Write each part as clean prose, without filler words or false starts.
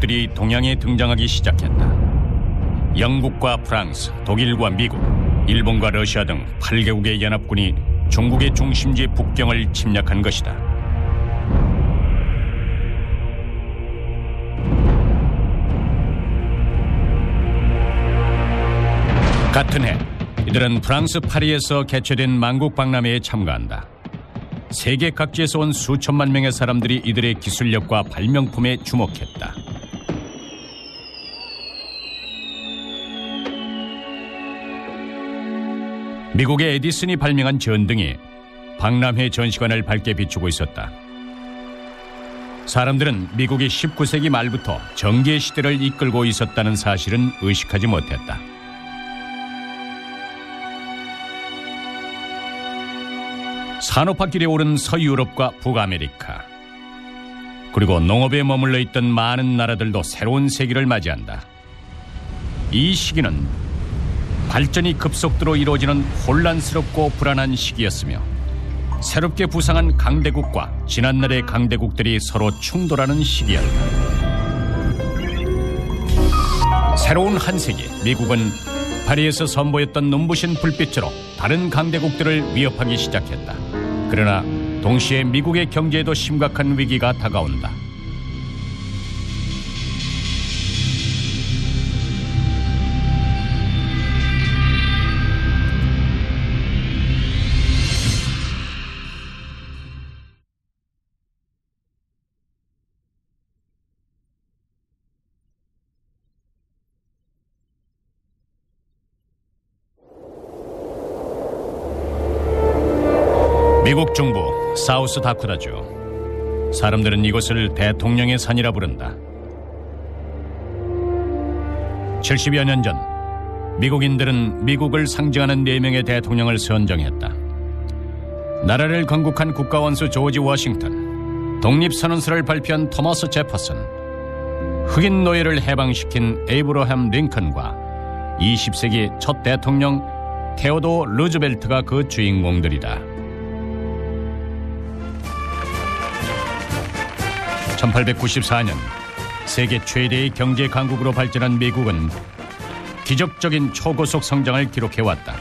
강대국들이 동양에 등장하기 시작했다. 영국과 프랑스, 독일과 미국, 일본과 러시아 등 8개국의 연합군이 중국의 중심지 북경을 침략한 것이다. 같은 해 이들은 프랑스 파리에서 개최된 만국박람회에 참가한다. 세계 각지에서 온 수천만 명의 사람들이 이들의 기술력과 발명품에 주목했다. 미국의 에디슨이 발명한 전등이 박람회 전시관을 밝게 비추고 있었다. 사람들은 미국이 19세기 말부터 전기의 시대를 이끌고 있었다는 사실은 의식하지 못했다. 산업화 길에 오른 서유럽과 북아메리카, 그리고 농업에 머물러 있던 많은 나라들도 새로운 세기를 맞이한다. 이 시기는 발전이 급속도로 이루어지는 혼란스럽고 불안한 시기였으며 새롭게 부상한 강대국과 지난날의 강대국들이 서로 충돌하는 시기였다. 새로운 한 세기, 미국은 파리에서 선보였던 눈부신 불빛으로 다른 강대국들을 위협하기 시작했다. 그러나 동시에 미국의 경제에도 심각한 위기가 다가온다. 미국 중부 사우스 다코타주. 사람들은 이곳을 대통령의 산이라 부른다. 70여 년 전 미국인들은 미국을 상징하는 4명의 대통령을 선정했다. 나라를 건국한 국가원수 조지 워싱턴, 독립선언서를 발표한 토마스 제퍼슨, 흑인 노예를 해방시킨 에이브러햄 링컨과 20세기 첫 대통령 테오도어 루즈벨트가 그 주인공들이다. 1894년 세계 최대의 경제 강국으로 발전한 미국은 기적적인 초고속 성장을 기록해왔다.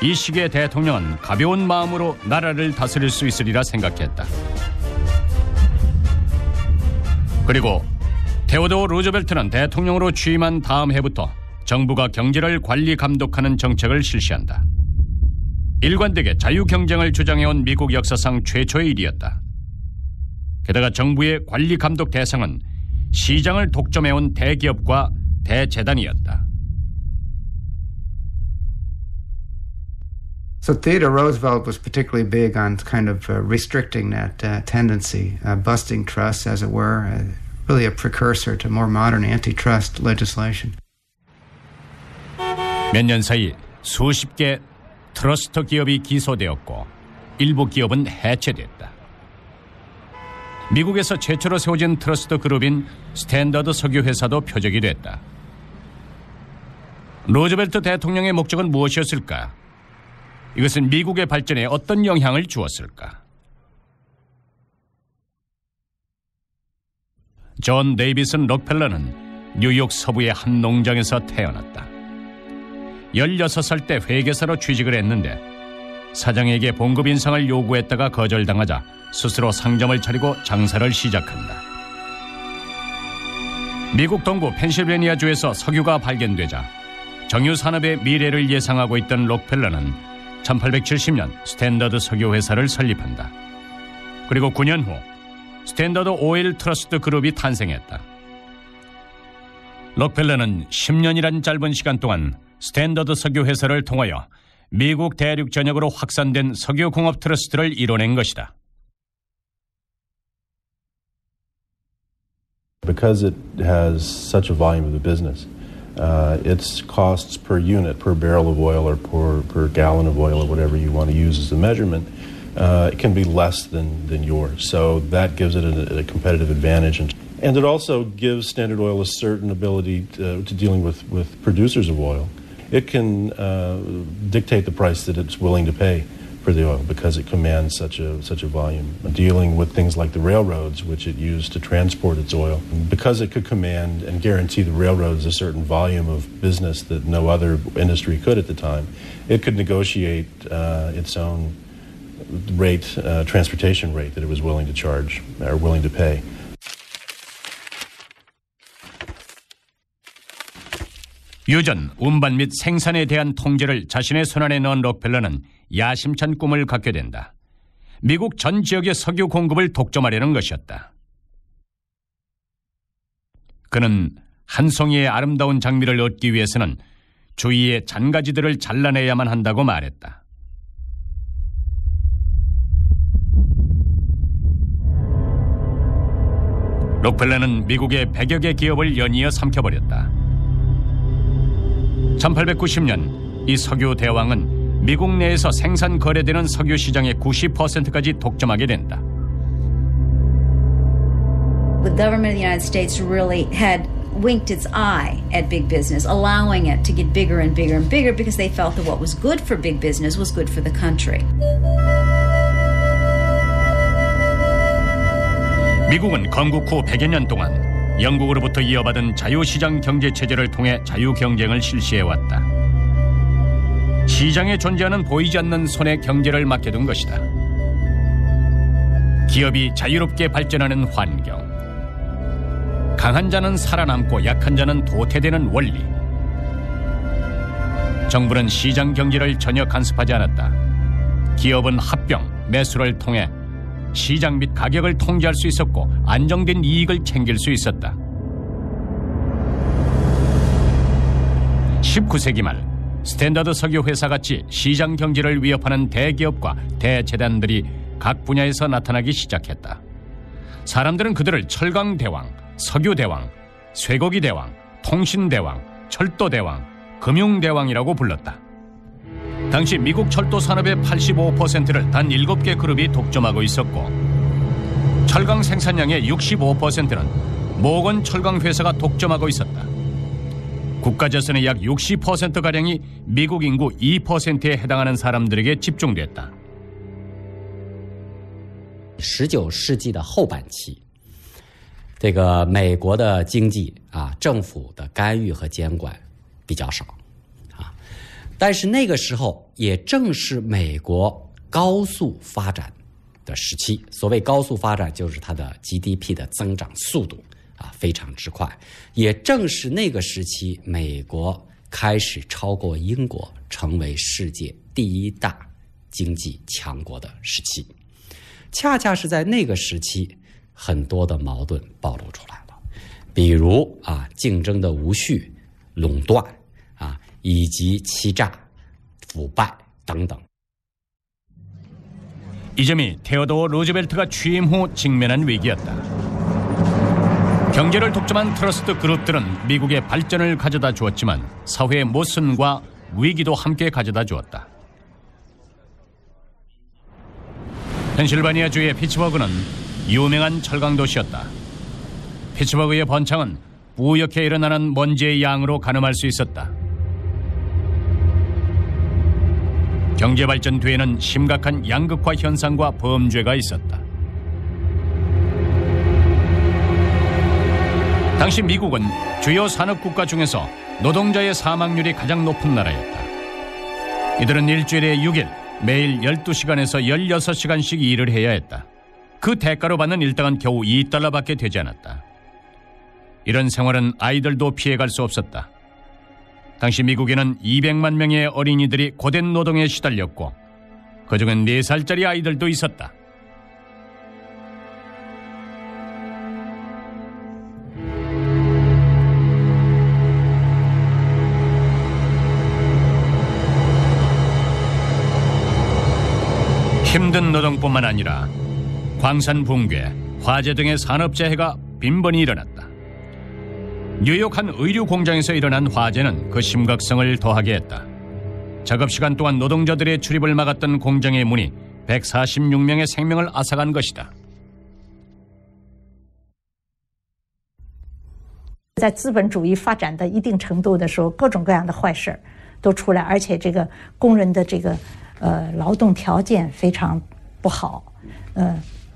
이 시기의 대통령은 가벼운 마음으로 나라를 다스릴 수 있으리라 생각했다. 그리고 테오도어 루즈벨트는 대통령으로 취임한 다음 해부터 정부가 경제를 관리 감독하는 정책을 실시한다. 일관되게 자유경쟁을 주장해온 미국 역사상 최초의 일이었다. 게다가 정부의 관리 감독 대상은 시장을 독점해온 대기업과 대재단이었다. So Theodore Roosevelt was particularly big on kind of restricting that tendency, busting trusts, as it were, really a precursor to more modern antitrust legislation. 몇 년 사이 수십 개 트러스트 기업이 기소되었고 일부 기업은 해체됐다. 미국에서 최초로 세워진 트러스트 그룹인 스탠더드 석유회사도 표적이 됐다. 루즈벨트 대통령의 목적은 무엇이었을까? 이것은 미국의 발전에 어떤 영향을 주었을까? 존 데이비슨 록펠러는 뉴욕 서부의 한 농장에서 태어났다. 16살 때 회계사로 취직을 했는데 사장에게 봉급 인상을 요구했다가 거절당하자 스스로 상점을 차리고 장사를 시작한다. 미국 동부 펜실베니아주에서 석유가 발견되자 정유 산업의 미래를 예상하고 있던 록펠러는 1870년 스탠더드 석유회사를 설립한다. 그리고 9년 후 스탠더드 오일 트러스트 그룹이 탄생했다. 록펠러는 10년이란 짧은 시간 동안 스탠더드 석유회사를 통하여 미국 대륙 전역으로 확산된 석유공업 트러스트를 이뤄낸 것이다. Because it has such a volume of the business, its costs per unit, per barrel of oil or per gallon of oil or whatever you want to use as a measurement, it can be less than yours. So that gives it a competitive advantage. And it also gives Standard Oil a certain ability to dealing with producers of oil. It can dictate the price that it's willing to pay for the oil because it commands such a volume. Dealing with things like the railroads, which it used to transport its oil, because it could command and guarantee the railroads a certain volume of business that no other industry could at the time, it could negotiate its own rate, transportation rate that it was willing to charge or willing to pay. 유전, 운반 및 생산에 대한 통제를 자신의 손안에 넣은 록펠러는 야심찬 꿈을 갖게 된다. 미국 전 지역의 석유 공급을 독점하려는 것이었다. 그는 한 송이의 아름다운 장미를 얻기 위해서는 주위의 잔가지들을 잘라내야만 한다고 말했다. 록펠러는 미국의 100여 개 기업을 연이어 삼켜버렸다. 1890년 이 석유 대왕은 미국 내에서 생산 거래되는 석유 시장의 90%까지 독점하게 된다. The government of the United States really had winked its eye at big business, allowing it to get bigger and bigger and bigger because they felt that what was good for big business was good for the country. 미국은 건국 후 100여 년 동안 영국으로부터 이어받은 자유시장 경제체제를 통해 자유경쟁을 실시해왔다. 시장에 존재하는 보이지 않는 손에 경제를 맡겨둔 것이다. 기업이 자유롭게 발전하는 환경, 강한 자는 살아남고 약한 자는 도태되는 원리. 정부는 시장 경제를 전혀 간섭하지 않았다. 기업은 합병, 매수를 통해 시장 및 가격을 통제할 수 있었고 안정된 이익을 챙길 수 있었다. 19세기 말 스탠더드 석유 회사같이 시장 경제를 위협하는 대기업과 대재단들이 각 분야에서 나타나기 시작했다. 사람들은 그들을 철강대왕, 석유대왕, 쇠고기대왕, 통신대왕, 철도대왕, 금융대왕이라고 불렀다. 당시 미국 철도 산업의 85%를 단 7개 그룹이 독점하고 있었고 철강 생산량의 65%는 모건 철강 회사가 독점하고 있었다. 국가 재산의 약 60%가량이 미국 인구 2%에 해당하는 사람들에게 집중됐다. 19世纪的后半期这个美国的经济政府的干预和监管比较少但是那个时候也正是美国高速发展的时期，所谓高速发展就是它的 GDP 的增长速度非常之快，也正是那个时期美国开始超过英国成为世界第一大经济强国的时期。恰恰是在那个时期很多的矛盾暴露出来了，比如竞争的无序、垄断以及欺诈、腐败等等。 이 점이 테오도어 루즈벨트가 취임 후 직면한 위기였다. 경제를 독점한 트러스트 그룹들은 미국의 발전을 가져다 주었지만 사회의 모순과 위기도 함께 가져다 주었다. 펜실바니아주의 피츠버그는 유명한 철강 도시였다. 피츠버그의 번창은 뿌옇게 일어나는 먼지의 양으로 가늠할 수 있었다. 경제 발전 뒤에는 심각한 양극화 현상과 범죄가 있었다. 당시 미국은 주요 산업국가 중에서 노동자의 사망률이 가장 높은 나라였다. 이들은 일주일에 6일, 매일 12시간에서 16시간씩 일을 해야 했다. 그 대가로 받는 일당은 겨우 $2밖에 되지 않았다. 이런 생활은 아이들도 피해갈 수 없었다. 당시 미국에는 200만 명의 어린이들이 고된 노동에 시달렸고 그중엔 4살짜리 아이들도 있었다. 힘든 노동뿐만 아니라 광산 붕괴, 화재 등의 산업재해가 빈번히 일어났다. 뉴욕 한 의류 공장에서 일어난 화재는 그 심각성을 더하게 했다. 작업시간 동안 노동자들의 출입을 막았던 공장의 문이 146명의 생명을 앗아간 것이다. 在资本主义发展的一定程度的时候，各种各样的坏事都出来，而且这个工人的这个劳动条件非常不好，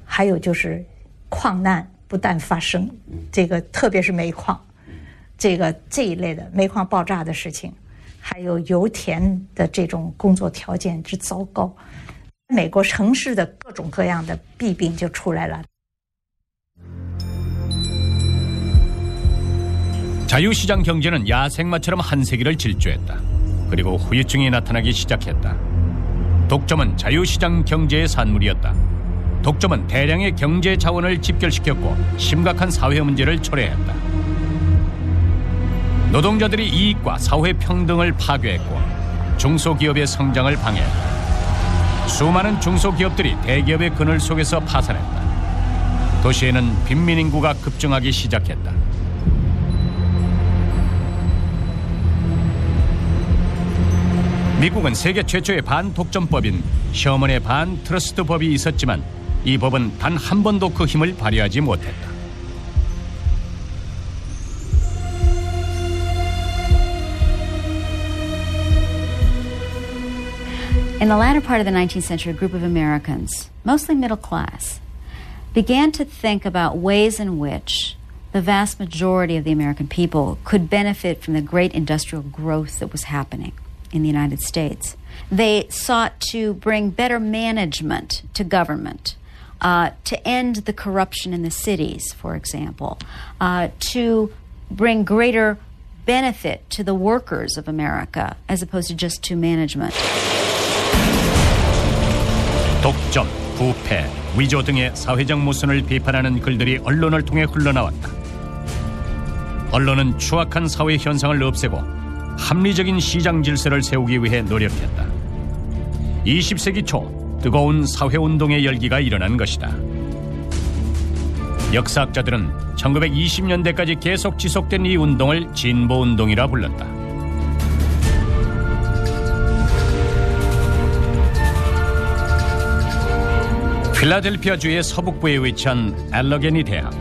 还有就是矿难不断发生，这个特别是煤矿，这一类的煤矿爆炸的事情，还有油田的这种工作条件之糟糕，美国城市的各种各样的弊病就出来了。 자유시장 경제는 야생마처럼 한 세기를 질주했다. 그리고 후유증이 나타나기 시작했다. 독점은 자유시장 경제의 산물이었다. 독점은 대량의 경제 자원을 집결시켰고 심각한 사회 문제를 초래했다. 노동자들이 이익과 사회 평등을 파괴했고 중소기업의 성장을 방해했다. 수많은 중소기업들이 대기업의 그늘 속에서 파산했다. 도시에는 빈민 인구가 급증하기 시작했다. 미국은 세계 최초의 반독점법인 셔먼의 반트러스트법이 있었지만 이 법은 단 한 번도 그 힘을 발휘하지 못했다. In the latter part of the 19th century, a group of Americans, mostly middle class, began to think about ways in which the vast majority of the American people could benefit from the great industrial growth that was happening in the United States. They sought to bring better management to government, to end the corruption in the cities, for example, to bring greater benefit to the workers of America as opposed to just to management. 독점, 부패, 위조 등의 사회적 모순을 비판하는 글들이 언론을 통해 흘러나왔다. 언론은 추악한 사회 현상을 없애고 합리적인 시장 질서를 세우기 위해 노력했다. 20세기 초 뜨거운 사회운동의 열기가 일어난 것이다. 역사학자들은 1920년대까지 계속 지속된 이 운동을 진보운동이라 불렀다. 필라델피아주의 서북부에 위치한 엘러게니 대학.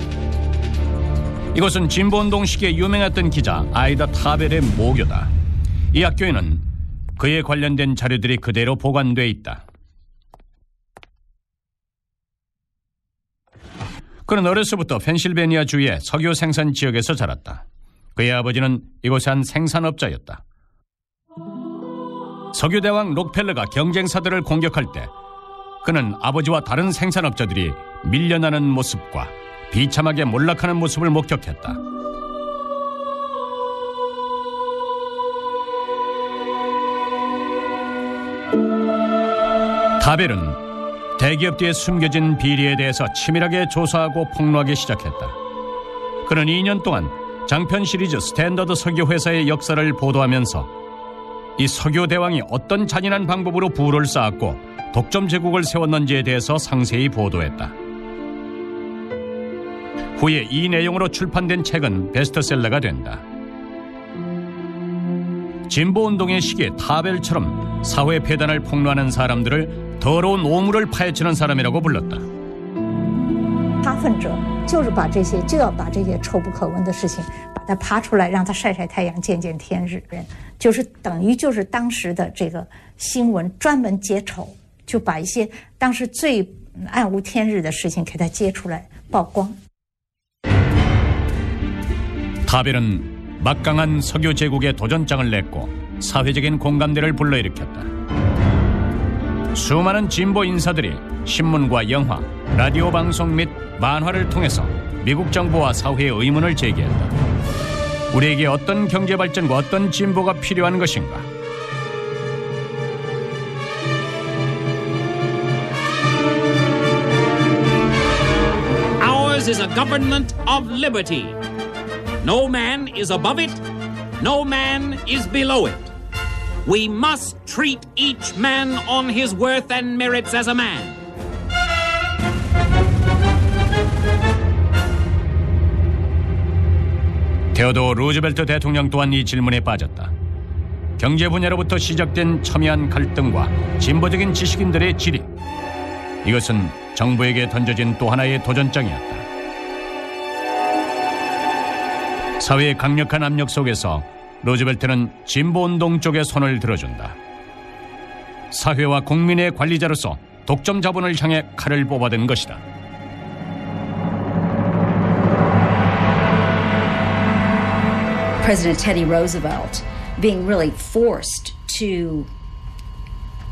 이곳은 진보운동 시기에 유명했던 기자 아이다 타벨의 모교다. 이 학교에는 그에 관련된 자료들이 그대로 보관돼 있다. 그는 어려서부터 펜실베니아주의 석유 생산 지역에서 자랐다. 그의 아버지는 이곳의 한 생산업자였다. 석유대왕 록펠러가 경쟁사들을 공격할 때 그는 아버지와 다른 생산업자들이 밀려나는 모습과 비참하게 몰락하는 모습을 목격했다. 타벨은 대기업 뒤에 숨겨진 비리에 대해서 치밀하게 조사하고 폭로하기 시작했다. 그는 2년 동안 장편 시리즈 스탠더드 석유회사의 역사를 보도하면서 이 석유대왕이 어떤 잔인한 방법으로 부를 쌓았고 독점 제국을 세웠는지에 대해서 상세히 보도했다. 후에 이 내용으로 출판된 책은 베스트셀러가 된다. 진보운동의 시기에 타벨처럼 사회 폐단을 폭로하는 사람들을 더러운 오물을 파헤치는 사람이라고 불렀다. 扒粪者就是把这些臭不可闻的事情把它扒出来，让它晒晒太阳，见见天日，就是等于就是当时的这个新闻专门揭丑，就把一些当时最暗无天日的事情给它揭出来曝光。 타벨은 막강한 석유 제국의 도전장을 냈고 사회적인 공감대를 불러일으켰다. 수많은 진보 인사들이 신문과 영화, 라디오 방송 및 만화를 통해서 미국 정부와 사회의 의문을 제기했다. 우리에게 어떤 경제 발전과 어떤 진보가 필요한 것인가? Ours is a government of liberty. No man is above it, no man is below it. We must treat each man on his worth and merits as a man. 테오도어 루즈벨트 대통령 또한 이 질문에 빠졌다. 경제 분야로부터 시작된 첨예한 갈등과 진보적인 지식인들의 질의. 이것은 정부에게 던져진 또 하나의 도전장이었다. 사회의 강력한 압력 속에서 루즈벨트는 진보운동 쪽에 손을 들어준다. 사회와 국민의 관리자로서 독점 자본을 향해 칼을 뽑아든 것이다. President Teddy Roosevelt being really forced to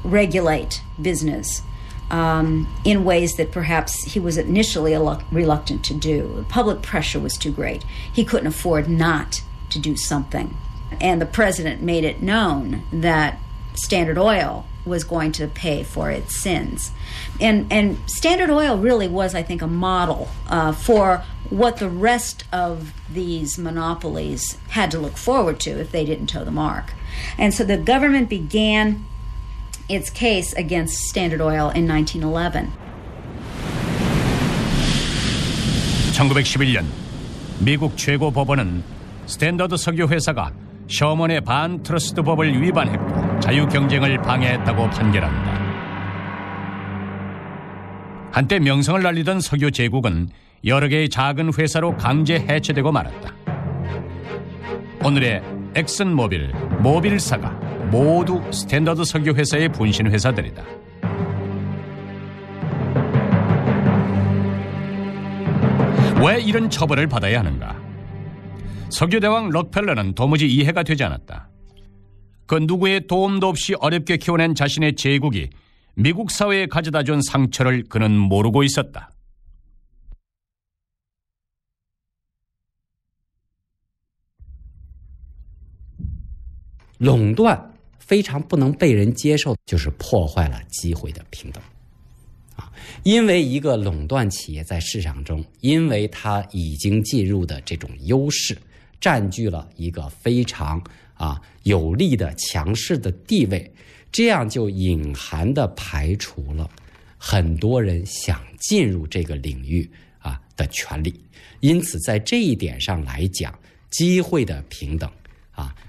regulate business in ways that perhaps he was initially reluctant to do. The public pressure was too great. He couldn't afford not to do something. And the president made it known that Standard Oil was going to pay for its sins. And Standard Oil really was, I think, a model for what the rest of these monopolies had to look forward to if they didn't toe the mark. And so the government began its case against Standard Oil in 1911. 1911년 미국 최고 법원은 스탠더드 석유 회사가 셔먼의 반트러스트 법을 위반했고 자유 경쟁을 방해했다고 판결한다. 한때 명성을 날리던 석유 제국은 여러 개의 작은 회사로 강제 해체되고 말았다. 오늘의 엑슨모빌, 모빌사가 모두 스탠더드 석유 회사의 분신 회사들이다. 왜 이런 처벌을 받아야 하는가? 석유대왕 록펠러는 도무지 이해가 되지 않았다. 그 누구의 도움도 없이 어렵게 키워낸 자신의 제국이 미국 사회에 가져다준 상처를 그는 모르고 있었다. 垄断非常不能被人接受，就是破坏了机会的平等。因为一个垄断企业在市场中，因为它已经进入的这种优势，占据了一个非常有利的强势的地位，这样就隐含地排除了很多人想进入这个领域的权利。因此在这一点上来讲，机会的平等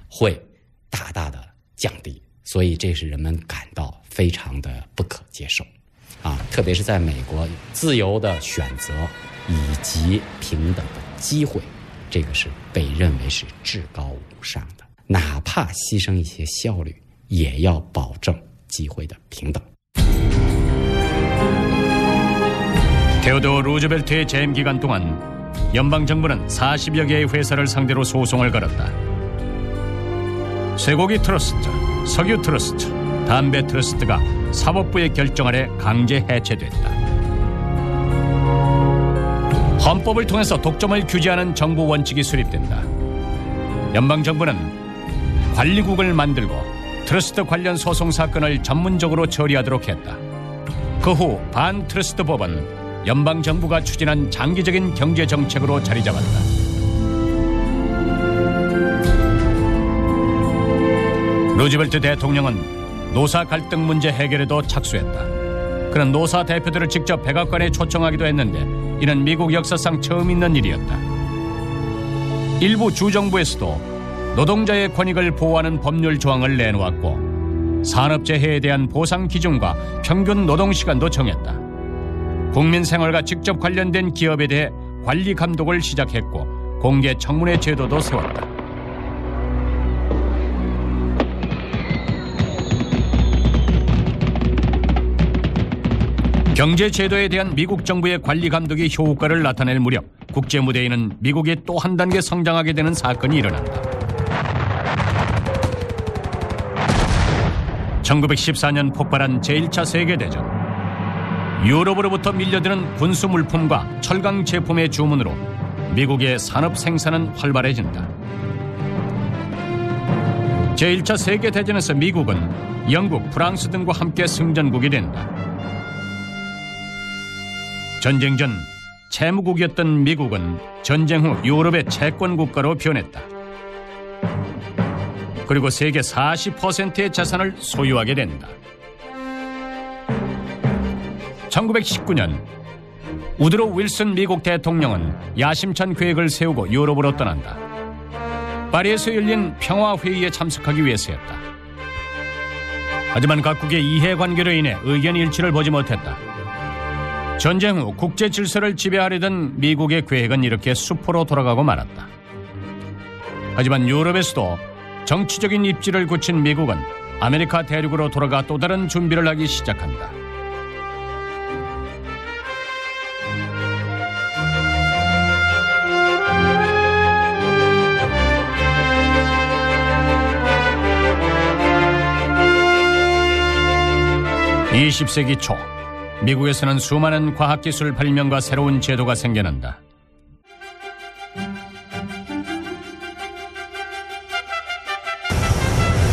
会大大的降低，所以这是人们感到非常的不可接受特别是在美国，自由的选择以及平等的机会，这个是被认为是至高无上的，哪怕牺牲一些效率，也要保证机会的平等。 테오도어 루즈벨트의 재임 기간 동안 연방 정부는 40여 개의 회사를 상대로 소송을 걸었다. 쇠고기 트러스트, 석유 트러스트, 담배 트러스트가 사법부의 결정 아래 강제 해체됐다. 헌법을 통해서 독점을 규제하는 정부 원칙이 수립된다. 연방정부는 관리국을 만들고 트러스트 관련 소송 사건을 전문적으로 처리하도록 했다. 그 후 반트러스트 법은 연방정부가 추진한 장기적인 경제정책으로 자리잡았다. 루즈벨트 대통령은 노사 갈등 문제 해결에도 착수했다. 그는 노사 대표들을 직접 백악관에 초청하기도 했는데 이는 미국 역사상 처음 있는 일이었다. 일부 주정부에서도 노동자의 권익을 보호하는 법률 조항을 내놓았고 산업재해에 대한 보상 기준과 평균 노동시간도 정했다. 국민 생활과 직접 관련된 기업에 대해 관리 감독을 시작했고 공개 청문회 제도도 세웠다. 경제 제도에 대한 미국 정부의 관리 감독이 효과를 나타낼 무렵 국제 무대에는 미국이 또 한 단계 성장하게 되는 사건이 일어난다. 1914년 폭발한 제1차 세계대전. 유럽으로부터 밀려드는 군수 물품과 철강 제품의 주문으로 미국의 산업 생산은 활발해진다. 제1차 세계대전에서 미국은 영국, 프랑스 등과 함께 승전국이 된다. 전쟁 전 채무국이었던 미국은 전쟁 후 유럽의 채권국가로 변했다. 그리고 세계 40%의 자산을 소유하게 된다. 1919년 우드로 윌슨 미국 대통령은 야심찬 계획을 세우고 유럽으로 떠난다. 파리에서 열린 평화회의에 참석하기 위해서였다. 하지만 각국의 이해관계로 인해 의견 일치를 보지 못했다. 전쟁 후 국제 질서를 지배하려던 미국의 계획은 이렇게 수포로 돌아가고 말았다. 하지만 유럽에서도 정치적인 입지를 굳힌 미국은 아메리카 대륙으로 돌아가 또 다른 준비를 하기 시작한다. (20세기) 초 미국에서는 수많은 과학기술 발명과 새로운 제도가 생겨난다.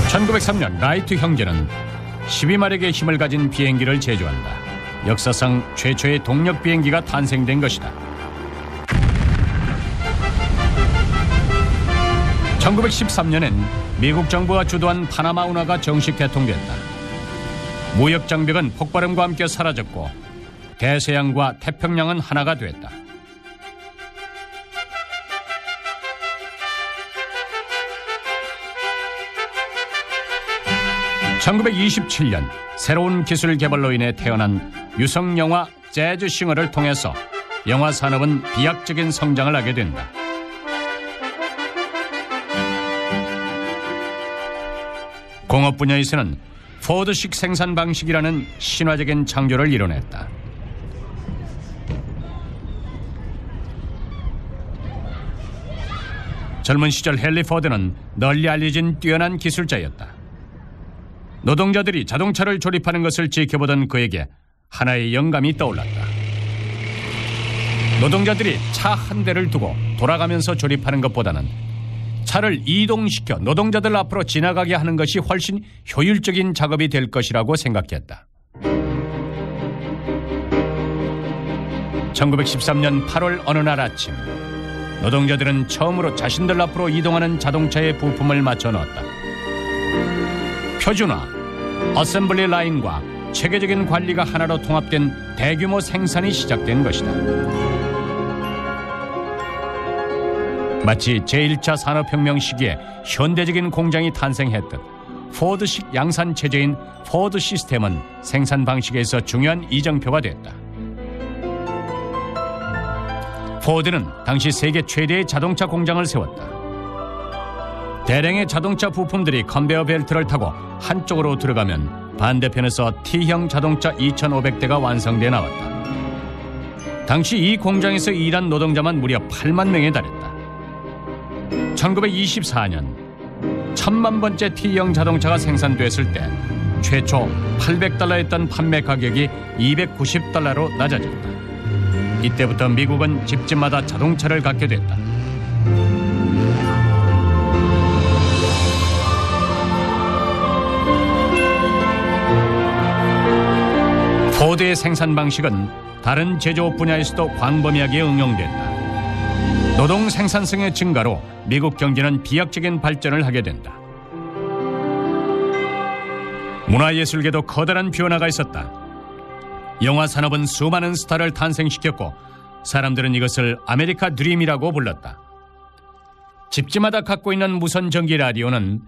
(1903년) 라이트 형제는 12마력의 힘을 가진 비행기를 제조한다. 역사상 최초의 동력 비행기가 탄생된 것이다. 1913년엔 미국 정부가 주도한 파나마 운하가 정식 개통됐다. 무역 장벽은 폭발음과 함께 사라졌고 대서양과 태평양은 하나가 됐다. 1927년 새로운 기술 개발로 인해 태어난 유성 영화 재즈 싱어를 통해서 영화 산업은 비약적인 성장을 하게 된다. 공업 분야에서는 포드식 생산 방식이라는 신화적인 창조를 이뤄냈다. 젊은 시절 헨리 포드는 널리 알려진 뛰어난 기술자였다. 노동자들이 자동차를 조립하는 것을 지켜보던 그에게 하나의 영감이 떠올랐다. 노동자들이 차 한 대를 두고 돌아가면서 조립하는 것보다는 차를 이동시켜 노동자들 앞으로 지나가게 하는 것이 훨씬 효율적인 작업이 될 것이라고 생각했다. 1913년 8월 어느 날 아침, 노동자들은 처음으로 자신들 앞으로 이동하는 자동차의 부품을 맞춰 넣었다. 표준화, 어셈블리 라인과 체계적인 관리가 하나로 통합된 대규모 생산이 시작된 것이다. 마치 제1차 산업혁명 시기에 현대적인 공장이 탄생했듯 포드식 양산 체제인 포드 시스템은 생산 방식에서 중요한 이정표가 됐다. 포드는 당시 세계 최대의 자동차 공장을 세웠다. 대량의 자동차 부품들이 컨베어 벨트를 타고 한쪽으로 들어가면 반대편에서 T형 자동차 2,500대가 완성돼 나왔다. 당시 이 공장에서 일한 노동자만 무려 8만 명에 달했다. 1924년 1000만 번째 T형 자동차가 생산됐을 때 최초 $800였던 판매 가격이 $290로 낮아졌다. 이때부터 미국은 집집마다 자동차를 갖게 됐다. 포드의 생산 방식은 다른 제조업 분야에서도 광범위하게 응용된다. 노동 생산성의 증가로 미국 경제는 비약적인 발전을 하게 된다. 문화예술계도 커다란 변화가 있었다. 영화 산업은 수많은 스타를 탄생시켰고 사람들은 이것을 아메리카 드림이라고 불렀다. 집집마다 갖고 있는 무선 전기 라디오는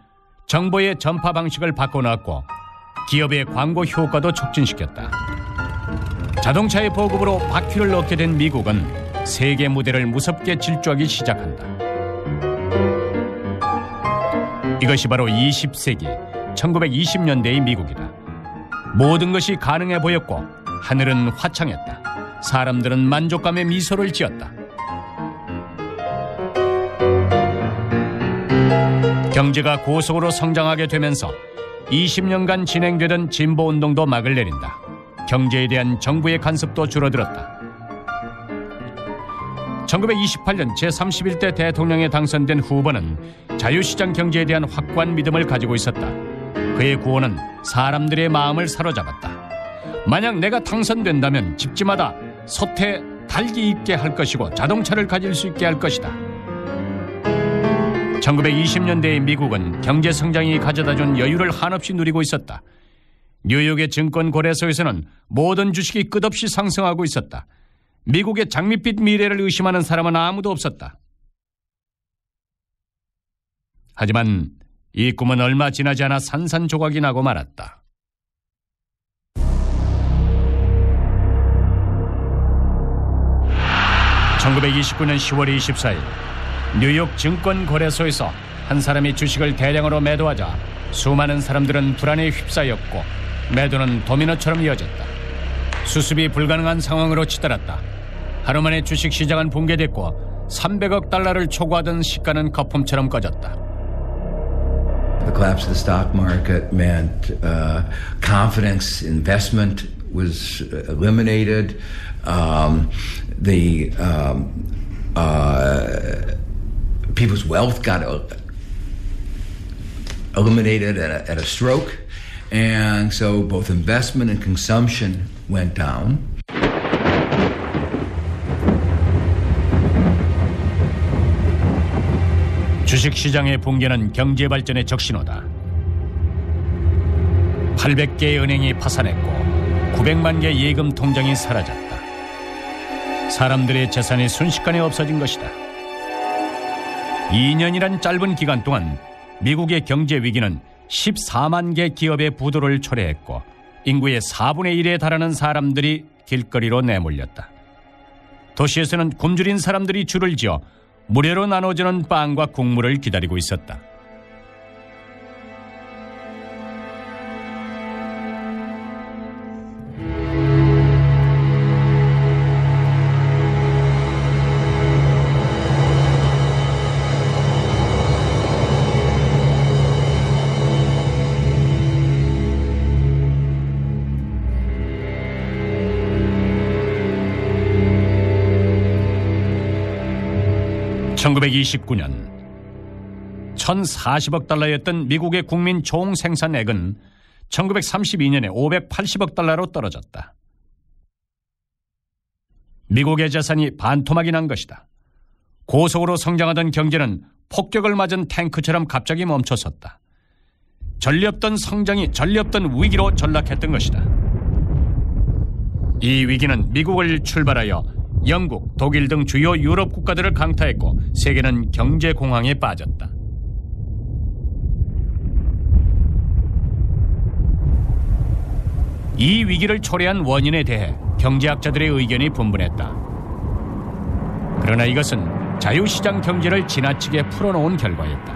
정보의 전파 방식을 바꿔놨고 기업의 광고 효과도 촉진시켰다. 자동차의 보급으로 바퀴를 얻게 된 미국은 세계 무대를 무섭게 질주하기 시작한다. 이것이 바로 20세기 1920년대의 미국이다. 모든 것이 가능해 보였고 하늘은 화창했다. 사람들은 만족감의 미소를 지었다. 경제가 고속으로 성장하게 되면서 20년간 진행되던 진보운동도 막을 내린다. 경제에 대한 정부의 간섭도 줄어들었다. 1928년 제31대 대통령에 당선된 후보는 자유시장 경제에 대한 확고한 믿음을 가지고 있었다. 그의 구호는 사람들의 마음을 사로잡았다. 만약 내가 당선된다면 집집마다 솥에 달기 있게 할 것이고 자동차를 가질 수 있게 할 것이다. 1920년대의 미국은 경제 성장이 가져다준 여유를 한없이 누리고 있었다. 뉴욕의 증권 거래소에서는 모든 주식이 끝없이 상승하고 있었다. 미국의 장밋빛 미래를 의심하는 사람은 아무도 없었다. 하지만 이 꿈은 얼마 지나지 않아 산산조각이 나고 말았다. (1929년 10월 24일) 뉴욕 증권 거래소에서 한 사람이 주식을 대량으로 매도하자 수많은 사람들은 불안에 휩싸였고 매도는 도미노처럼 이어졌다. 수습이 불가능한 상황으로 치달았다. 하루 만에 주식시장은 붕괴됐고 300억 달러를 초과하던 시가는 거품처럼 꺼졌다. The collapse of the stock market meant confidence, investment was eliminated. People's wealth got eliminated at a stroke, and so both investment and consumption went down. 주식시장의 붕괴는 경제 발전의 적신호다. 800개의 은행이 파산했고 900만 개 예금 통장이 사라졌다. 사람들의 재산이 순식간에 없어진 것이다. 2년이란 짧은 기간 동안 미국의 경제 위기는 14만 개 기업의 부도를 초래했고 인구의 4분의 1에 달하는 사람들이 길거리로 내몰렸다. 도시에서는 굶주린 사람들이 줄을 지어 무료로 나눠주는 빵과 국물을 기다리고 있었다. (1929년) 1,040억 달러였던 미국의 국민 총생산액은 1932년에 580억 달러로 떨어졌다. 미국의 재산이 반토막이 난 것이다. 고속으로 성장하던 경제는 폭격을 맞은 탱크처럼 갑자기 멈춰섰다. 전례 없던 성장이 전례 없던 위기로 전락했던 것이다. 이 위기는 미국을 출발하여 영국, 독일 등 주요 유럽 국가들을 강타했고 세계는 경제공황에 빠졌다. 이 위기를 초래한 원인에 대해 경제학자들의 의견이 분분했다. 그러나 이것은 자유시장 경제를 지나치게 풀어놓은 결과였다.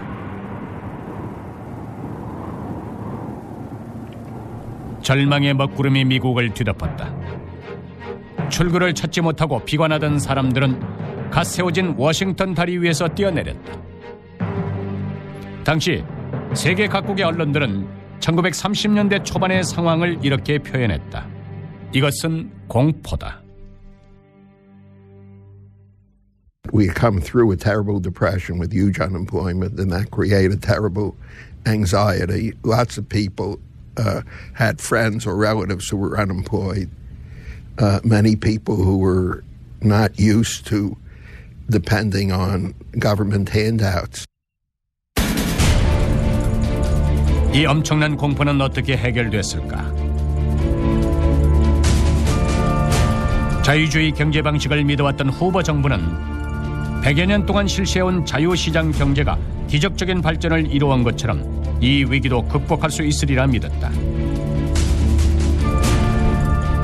절망의 먹구름이 미국을 뒤덮었다. 출구를 찾지 못하고 비관하던 사람들은 갓 세워진 워싱턴 다리 위에서 뛰어내렸다. 당시 세계 각국의 언론들은 1930년대 초반의 상황을 이렇게 표현했다. 이것은 공포다. We had come through a terrible depression with huge unemployment, and that created terrible anxiety. Lots of people had friends or relatives who were unemployed. Many people who were not used to depending on government handouts. 이 엄청난 공포는 어떻게 해결됐을까? 자유주의 경제 방식을 믿어왔던 후보 정부는 100여 년 동안 실시해온 자유시장 경제가 기적적인 발전을 이루어온 것처럼 이 위기도 극복할 수 있으리라 믿었다.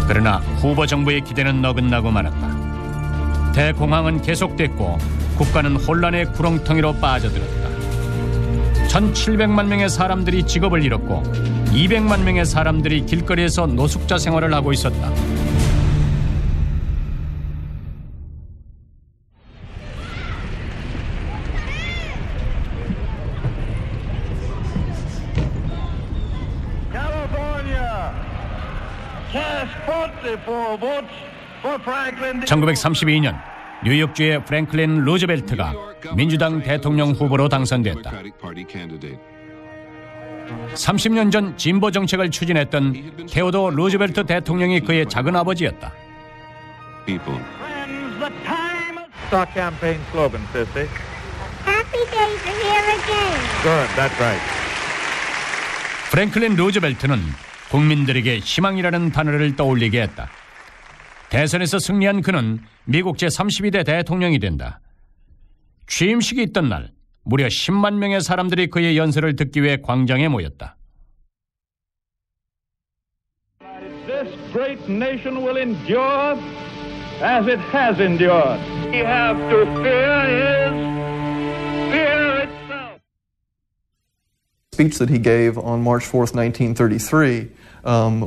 그러나 후보 정부의 기대는 어긋나고 말았다. 대공황은 계속됐고 국가는 혼란의 구렁텅이로 빠져들었다. 1,700만 명의 사람들이 직업을 잃었고 200만 명의 사람들이 길거리에서 노숙자 생활을 하고 있었다. (1932년) 뉴욕주의 프랭클린 루즈벨트가 민주당 대통령 후보로 당선됐다. 30년 전 진보 정책을 추진했던 테오도 루즈벨트 대통령이 그의 작은 아버지였다. Stock campaign slogan, Sissy. Happy days are here again. Good, that's right. 프랭클린 루즈벨트는 국민들에게 희망이라는 단어를 떠올리게 했다. 대선에서 승리한 그는 미국 제32대 대통령이 된다. 취임식이 있던 날 무려 10만 명의 사람들이 그의 연설을 듣기 위해 광장에 모였다. This great nation will endure as it has endured. We have to fear is fear itself. speech that he gave on March 4th, 1933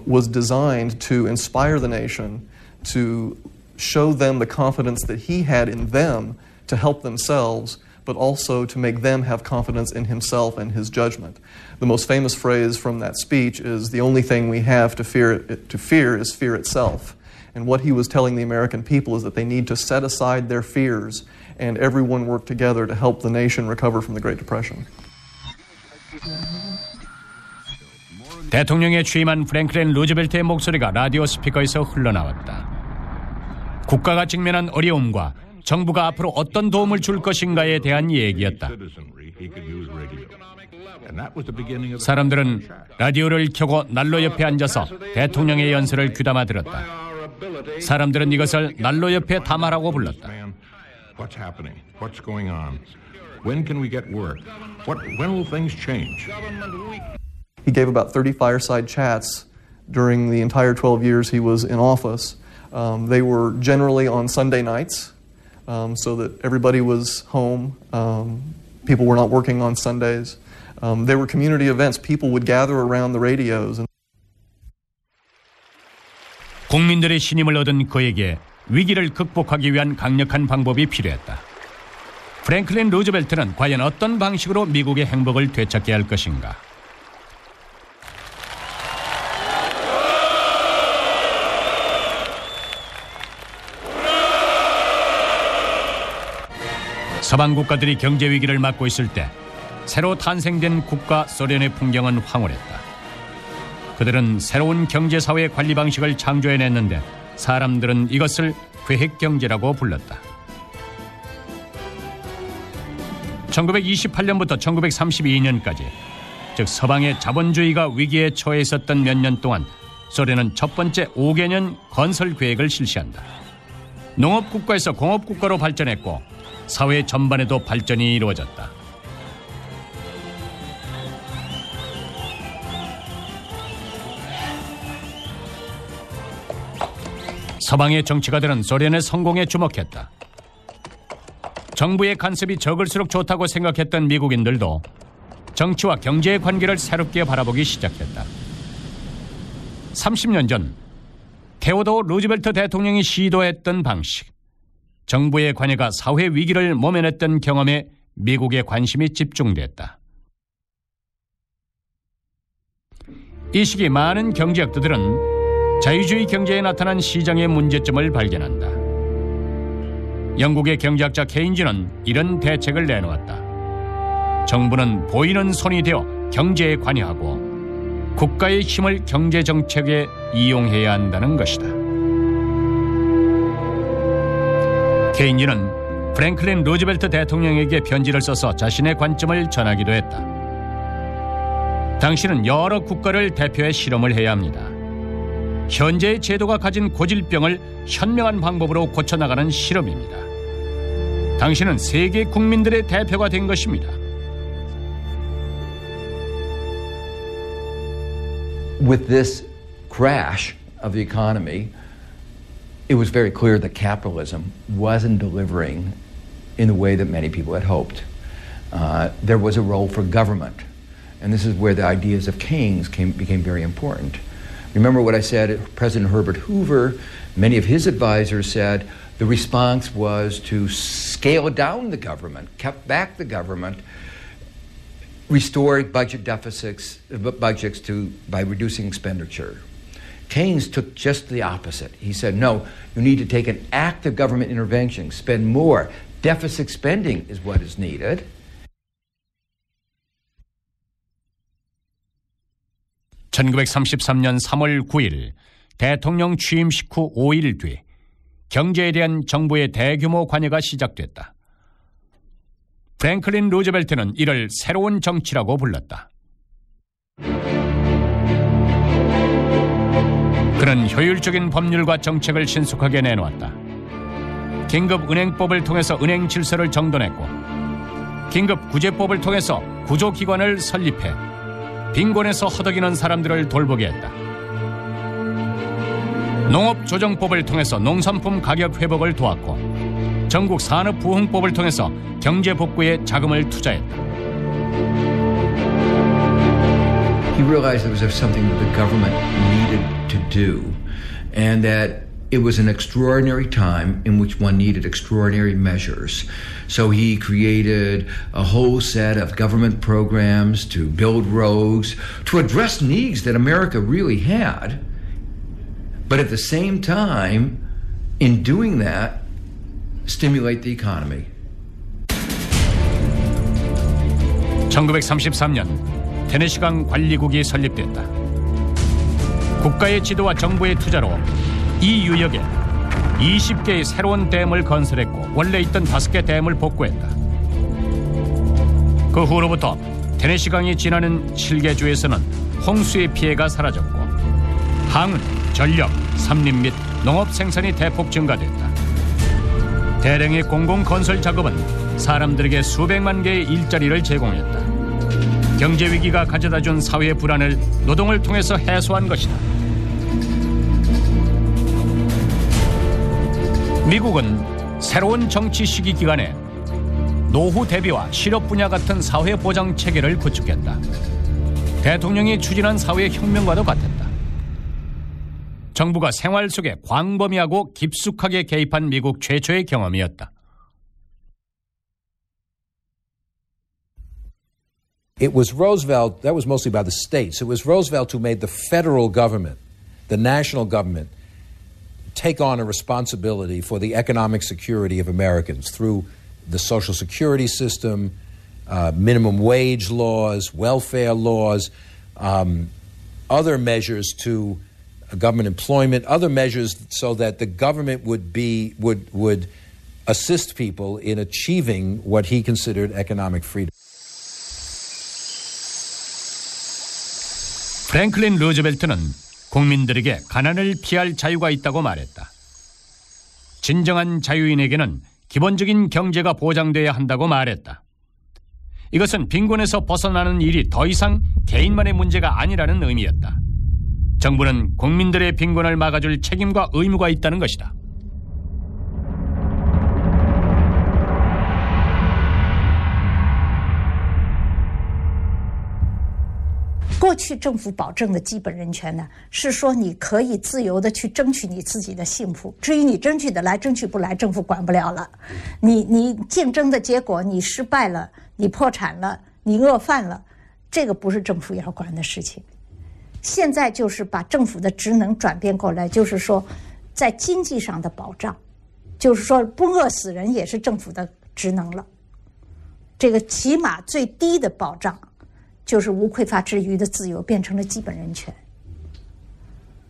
was designed to inspire the nation, to show them the confidence that he had in them to help themselves, but also to make them have confidence in himself and his judgment. The most famous phrase from that speech is, "The only thing we have to fear is fear itself." And what he was telling the American people is that they need to set aside their fears and everyone work together to help the nation recover from the Great Depression. 대통령에 취임한 프랭클린 루즈벨트의 목소리가 라디오 스피커에서 흘러나왔다. 국가가 직면한 어려움과 정부가 앞으로 어떤 도움을 줄 것인가에 대한 얘기였다. 사람들은 라디오를 켜고 난로 옆에 앉아서 대통령의 연설을 귀담아 들었다. 사람들은 이것을 난로 옆에 담아라고 불렀다. What's happening? What's going on? When can we get work? When will things change? He gave about 30 fireside chats during the entire 12 years he was in office. They were generally on Sunday nights, so that everybody was home. People were not working on Sundays. There were community events. People would gather around the radios. 국민들의 신임을 얻은 그에게 위기를 극복하기 위한 강력한 방법이 필요했다. 프랭클린 루즈벨트는 과연 어떤 방식으로 미국의 행복을 되찾게 할 것인가? 서방 국가들이 경제 위기를 맞고 있을 때 새로 탄생된 국가 소련의 풍경은 황홀했다. 그들은 새로운 경제사회 관리 방식을 창조해냈는데 사람들은 이것을 계획경제라고 불렀다. 1928년부터 1932년까지, 즉 서방의 자본주의가 위기에 처해 있었던 몇 년 동안 소련은 첫 번째 5개년 건설 계획을 실시한다. 농업국가에서 공업국가로 발전했고 사회 전반에도 발전이 이루어졌다. 서방의 정치가들은 소련의 성공에 주목했다. 정부의 간섭이 적을수록 좋다고 생각했던 미국인들도 정치와 경제의 관계를 새롭게 바라보기 시작했다. 30년 전 테오도어 루즈벨트 대통령이 시도했던 방식, 정부의 관여가 사회 위기를 모면했던 경험에 미국의 관심이 집중됐다. 이 시기 많은 경제학자들은 자유주의 경제에 나타난 시장의 문제점을 발견한다. 영국의 경제학자 케인즈는 이런 대책을 내놓았다. 정부는 보이는 손이 되어 경제에 관여하고 국가의 힘을 경제정책에 이용해야 한다는 것이다. 케인즈는 프랭클린 루즈벨트 대통령에게 편지를 써서 자신의 관점을 전하기도 했다. 당신은 여러 국가를 대표해 실험을 해야 합니다. 현재의 제도가 가진 고질병을 현명한 방법으로 고쳐나가는 실험입니다. 당신은 세계 국민들의 대표가 된 것입니다. With this crash of the economy, it was very clear that capitalism wasn't delivering in the way that many people had hoped. There was a role for government, and this is where the ideas of Keynes became very important. Remember what I said, President Herbert Hoover, many of his advisors said the response was to scale down the government, cut back the government, restore budget deficits, budgets by reducing expenditure. Keynes took just the opposite. He said, no, you need to take an active government intervention, spend more. Deficit spending is what is needed. (1933년 3월 9일) 대통령 취임식 후 5일 뒤 경제에 대한 정부의 대규모 관여가 시작됐다. 프랭클린 루즈벨트는 이를 새로운 정치라고 불렀다. 그는 효율적인 법률과 정책을 신속하게 내놓았다. 긴급은행법을 통해서 은행 질서를 정돈했고, 긴급구제법을 통해서 구조기관을 설립해 빈곤에서 허덕이는 사람들을 돌보게 했다. 농업조정법을 통해서 농산품 가격 회복을 도왔고, 전국 산업부흥법을 통해서 경제 복구에 자금을 투자했다. he realized there was something that the government needed to do, and that it was an extraordinary time in which one needed extraordinary measures. So he created a whole set of government programs to build roads, to address needs that America really had. But at the same time, in doing that, stimulate the economy. 1933년 테네시강 관리국이 설립됐다. 국가의 지도와 정부의 투자로 이 유역에 20개의 새로운 댐을 건설했고 원래 있던 5개 댐을 복구했다. 그 후로부터 테네시강이 지나는 7개 주에서는 홍수의 피해가 사라졌고 항은, 전력, 삼림 및 농업 생산이 대폭 증가됐다. 대량의 공공건설 작업은 사람들에게 수백만 개의 일자리를 제공했다. 경제위기가 가져다준 사회 불안을 노동을 통해서 해소한 것이다. 미국은 새로운 정치 시기 기간에 노후 대비와 실업 분야 같은 사회 보장 체계를 구축했다. 대통령이 추진한 사회 혁명과도 같았다. 정부가 생활 속에 광범위하고 깊숙하게 개입한 미국 최초의 경험이었다. It was Roosevelt, that was mostly by the states. It was Roosevelt who made the federal government, the national government, take on a responsibility for the economic security of Americans through the Social Security system, minimum wage laws, welfare laws, other measures to government employment, other measures so that the government would assist people in achieving what he considered economic freedom. 프랭클린 루즈벨트는 국민들에게 가난을 피할 자유가 있다고 말했다. 진정한 자유인에게는 기본적인 경제가 보장돼야 한다고 말했다. 이것은 빈곤에서 벗어나는 일이 더 이상 개인만의 문제가 아니라는 의미였다. 정부는 국민들의 빈곤을 막아줄 책임과 의무가 있다는 것이다.过去政府保证的基本人权呢，是说你可以自由的去争取你自己的幸福。至于你争取得来，争取不来，政府管不了了。你竞争的结果，你失败了，你破产了，你饿饭了，这个不是政府要管的事情。现在就是把政府的职能转变过来，就是说，在经济上的保障，就是说不饿死人也是政府的职能了。这个起码最低的保障。就是无匮乏之余的自由变成了基本人权，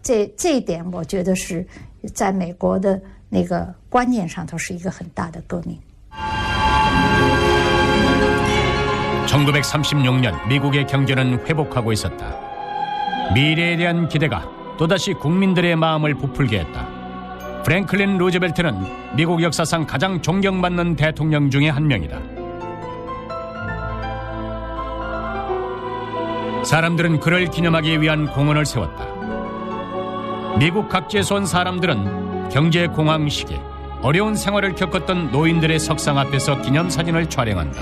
这一点我觉得是在美国的那个观念上头是一个很大的革命。1936년 미국의 경제는 회복하고 있었다. 미래에 대한 기대가 또다시 국민들의 마음을 부풀게 했다. 프랭클린 루즈벨트는 미국 역사상 가장 존경받는 대통령 중에 한 명이다. 사람들은 그를 기념하기 위한 공원을 세웠다. 미국 각지에서 온 사람들은 경제공황 시기에 어려운 생활을 겪었던 노인들의 석상 앞에서 기념사진을 촬영한다.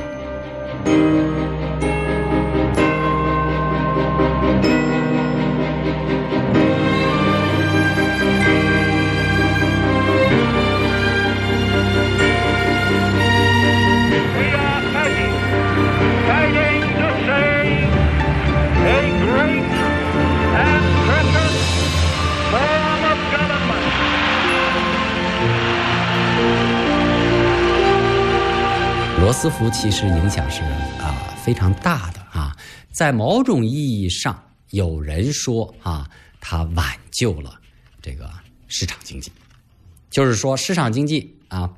罗斯福其实影响是非常大的啊，在某种意义上，有人说他挽救了这个市场经济，就是说市场经济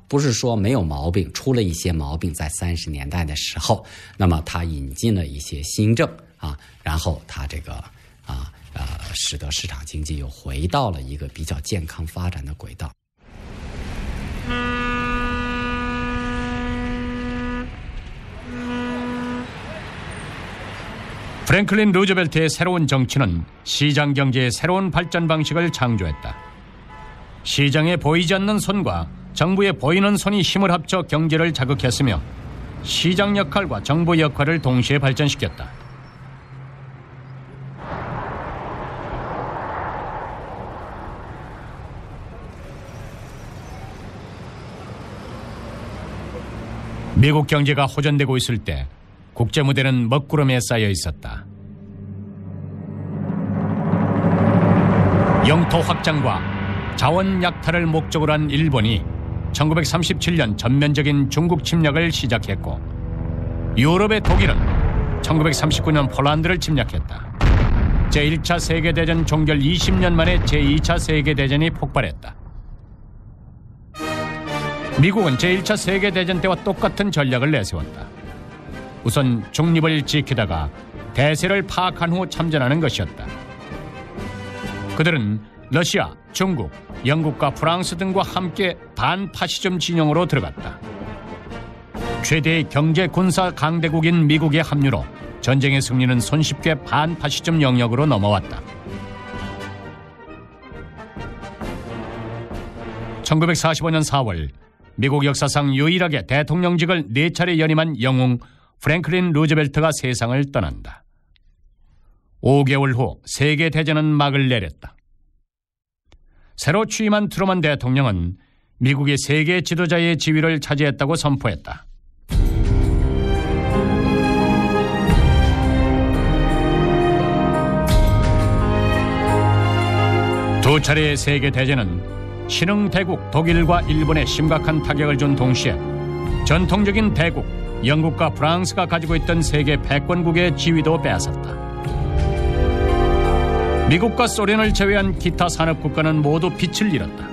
不是说没有毛病，出了一些毛病，在30年代的时候，那么他引进了一些新政然后他这个使得市场经济又回到了一个比较健康发展的轨道。프랭클린 루즈벨트의 새로운 정치는 시장 경제의 새로운 발전 방식을 창조했다. 시장에 보이지 않는 손과 정부에 보이는 손이 힘을 합쳐 경제를 자극했으며 시장 역할과 정부 역할을 동시에 발전시켰다. 미국 경제가 호전되고 있을 때 국제 무대는 먹구름에 쌓여 있었다. 영토 확장과 자원 약탈을 목적으로 한 일본이 1937년 전면적인 중국 침략을 시작했고, 유럽의 독일은 1939년 폴란드를 침략했다. 제1차 세계대전 종결 20년 만에 제2차 세계대전이 폭발했다. 미국은 제1차 세계대전 때와 똑같은 전략을 내세웠다. 우선 중립을 지키다가 대세를 파악한 후 참전하는 것이었다. 그들은 러시아, 중국, 영국과 프랑스 등과 함께 반파시즘 진영으로 들어갔다. 최대의 경제 군사 강대국인 미국의 합류로 전쟁의 승리는 손쉽게 반파시즘 영역으로 넘어왔다. 1945년 4월 미국 역사상 유일하게 대통령직을 4차례 연임한 영웅 프랭클린 루즈벨트가 세상을 떠난다. 5개월 후 세계대전은 막을 내렸다. 새로 취임한 트루먼 대통령은 미국이 세계 지도자의 지위를 차지했다고 선포했다. 두 차례의 세계대전은 신흥 대국 독일과 일본에 심각한 타격을 준 동시에 전통적인 대국 영국과 프랑스가 가지고 있던 세계 패권국의 지위도 빼앗았다. 미국과 소련을 제외한 기타 산업 국가는 모두 빛을 잃었다.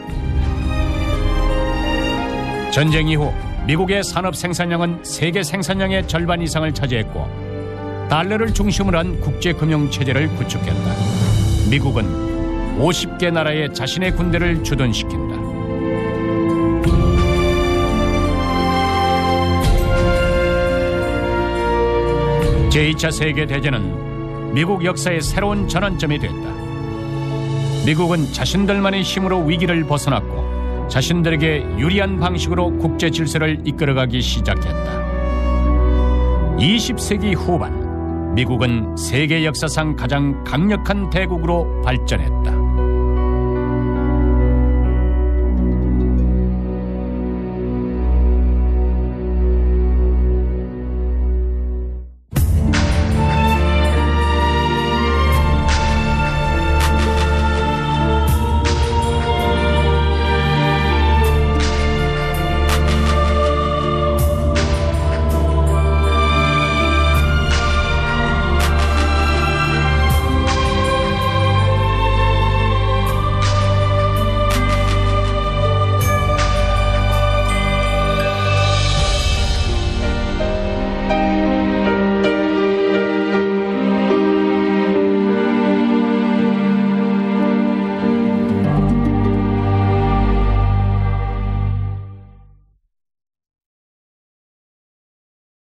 전쟁 이후 미국의 산업 생산량은 세계 생산량의 절반 이상을 차지했고, 달러를 중심으로 한 국제금융 체제를 구축했다. 미국은 50개 나라에 자신의 군대를 주둔시킨다. 제2차 세계대전은 미국 역사의 새로운 전환점이 됐다. 미국은 자신들만의 힘으로 위기를 벗어났고 자신들에게 유리한 방식으로 국제 질서를 이끌어가기 시작했다. 20세기 후반 미국은 세계 역사상 가장 강력한 대국으로 발전했다.